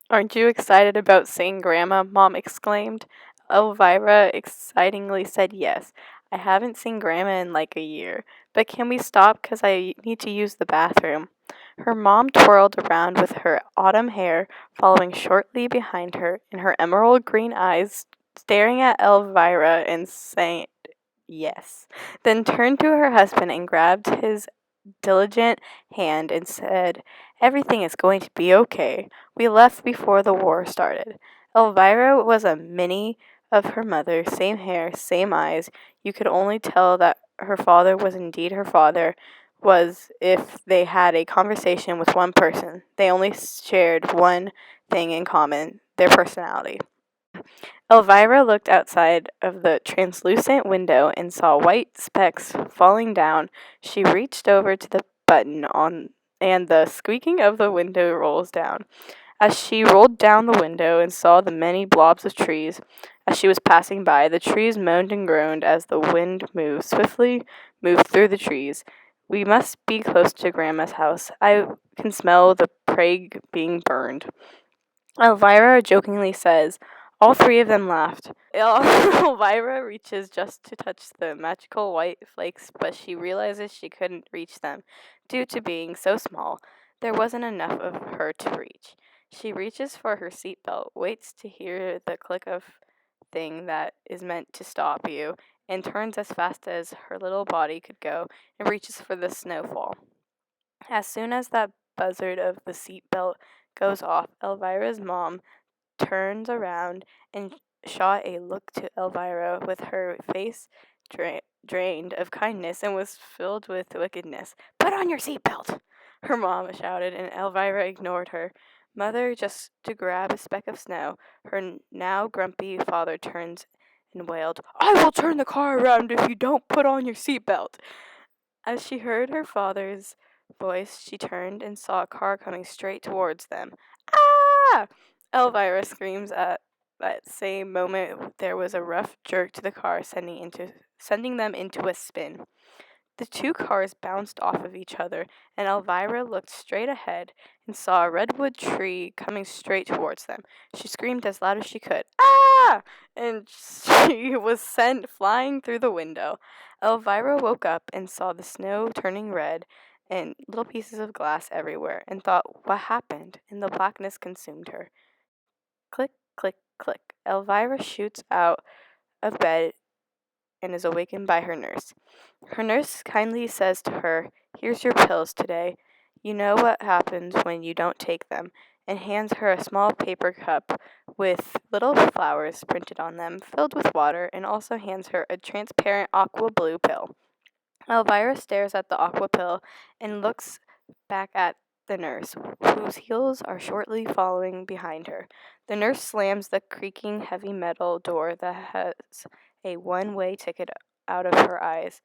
Aren't you excited about seeing Grandma? Mom exclaimed. Elvira excitingly said yes. I haven't seen Grandma in like a year. But can we stop? 'Cause I need to use the bathroom. Her mom twirled around with her autumn hair following shortly behind her, and her emerald green eyes staring at Elvira and saying yes. Then turned to her husband and grabbed his diligent hand and said, Everything is going to be okay. We left before the war started. Elvira was a mini of her mother, same hair, same eyes. You could only tell that her father was indeed her father was if they had a conversation with one person. They only shared one thing in common, their personality. Elvira looked outside of the translucent window and saw white specks falling down. She reached over to the button on and the squeaking of the window rolls down. As she rolled down the window and saw the many blobs of trees as she was passing by, the trees moaned and groaned as the wind swiftly moved through the trees. We must be close to Grandma's house. I can smell the Prague being burned. Elvira jokingly says. All three of them laughed. Elvira reaches just to touch the magical white flakes, but she realizes she couldn't reach them due to being so small. There wasn't enough of her to reach. She reaches for her seatbelt, waits to hear the click of thing that is meant to stop you, and turns as fast as her little body could go and reaches for the snowfall. As soon as that buzzard of the seatbelt goes off, Elvira's mom turns around and shot a look to Elvira with her face drained of kindness and was filled with wickedness. Put on your seatbelt! Her mom shouted, and Elvira ignored her. Mother, just to grab a speck of snow, her now grumpy father turns and wailed, I will turn the car around if you don't put on your seatbelt. As she heard her father's voice, she turned and saw a car coming straight towards them. Ah! Elvira screams at that same moment. There was a rough jerk to the car, sending them into a spin. The two cars bounced off of each other, and Elvira looked straight ahead and saw a redwood tree coming straight towards them. She screamed as loud as she could, Ah! And she was sent flying through the window. Elvira woke up and saw the snow turning red and little pieces of glass everywhere, and thought, What happened? And the blackness consumed her. Click, click, click. Elvira shoots out of bed and is awakened by her nurse. Her nurse kindly says to her, Here's your pills today. You know what happens when you don't take them, and hands her a small paper cup with little flowers printed on them, filled with water, and also hands her a transparent aqua blue pill. Elvira stares at the aqua pill and looks back at the nurse, whose heels are shortly following behind her. The nurse slams the creaking heavy metal door that has a one-way ticket out of her eyes.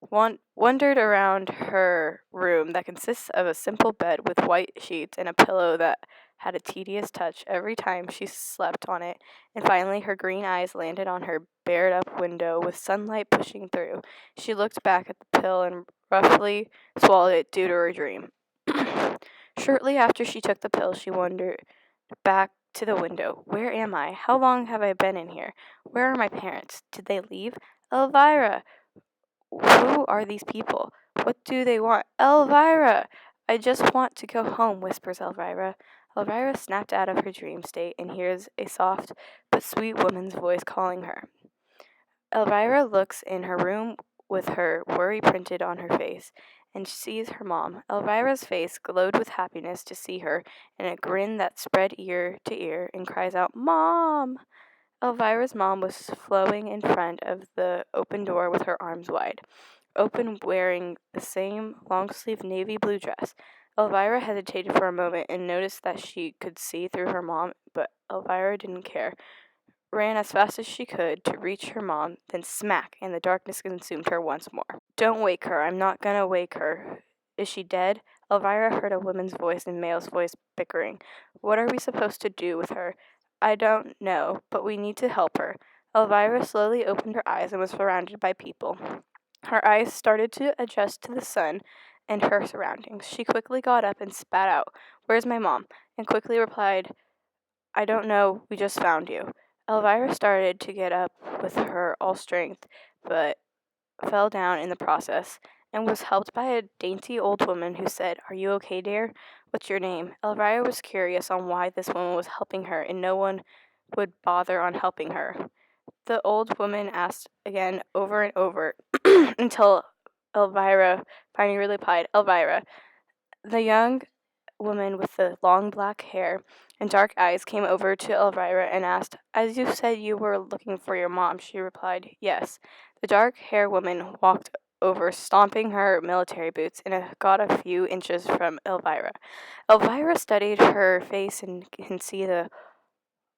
Wandered around her room that consists of a simple bed with white sheets and a pillow that had a tedious touch every time she slept on it, and finally her green eyes landed on her bared up window with sunlight pushing through. She looked back at the pill and roughly swallowed it due to her dream. Shortly after she took the pill, she wandered back to the window. Where am I? How long have I been in here? Where are my parents? Did they leave? Elvira! Who are these people? What do they want? Elvira! I just want to go home, whispers Elvira. Elvira snapped out of her dream state and hears a soft but sweet woman's voice calling her. Elvira looks in her room with her worry printed on her face and sees her mom. Elvira's face glowed with happiness to see her and a grin that spread ear to ear and cries out, Mom! Elvira's mom was flowing in front of the open door with her arms wide open, wearing the same long-sleeved navy blue dress. Elvira hesitated for a moment and noticed that she could see through her mom, but Elvira didn't care. Ran as fast as she could to reach her mom, then smack, and the darkness consumed her once more. Don't wake her. I'm not gonna wake her. Is she dead? Elvira heard a woman's voice and male's voice bickering. What are we supposed to do with her? I don't know, but we need to help her. Elvira slowly opened her eyes and was surrounded by people. Her eyes started to adjust to the sun and her surroundings. She quickly got up and spat out, Where's my mom? And quickly replied, I don't know, we just found you. Elvira started to get up with her all strength, but fell down in the process, and was helped by a dainty old woman who said, "Are you okay, dear? What's your name?" Elvira was curious on why this woman was helping her, and no one would bother on helping her. The old woman asked again over and over until Elvira finally replied, "Elvira." The young woman with the long black hair and dark eyes came over to Elvira and asked, "As you said you were looking for your mom," she replied, "Yes." The dark-haired woman walked over, stomping her military boots, and got a few inches from Elvira. Elvira studied her face and can see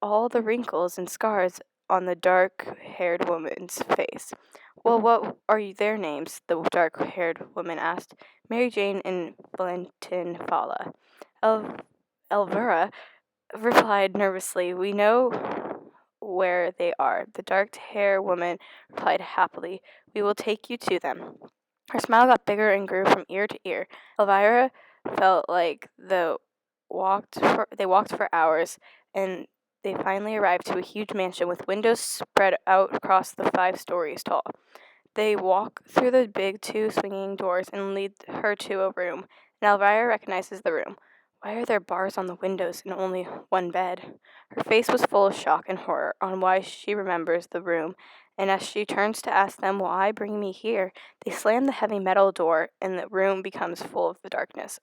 all the wrinkles and scars on the dark-haired woman's face. "Well, what are their names?" the dark-haired woman asked. "Mary Jane and Valentin Fala." Elvira replied nervously, "We know where they are." The dark-haired woman replied happily, "We will take you to them." Her smile got bigger and grew from ear to ear. Elvira felt like they walked for hours, and they finally arrived to a huge mansion with windows spread out across the 5 stories tall. They walk through the big 2 swinging doors and lead her to a room, and Elvira recognizes the room. Why are there bars on the windows and only one bed? Her face was full of shock and horror on why she remembers the room, and as she turns to ask them why bring me here, they slam the heavy metal door and the room becomes full of the darkness.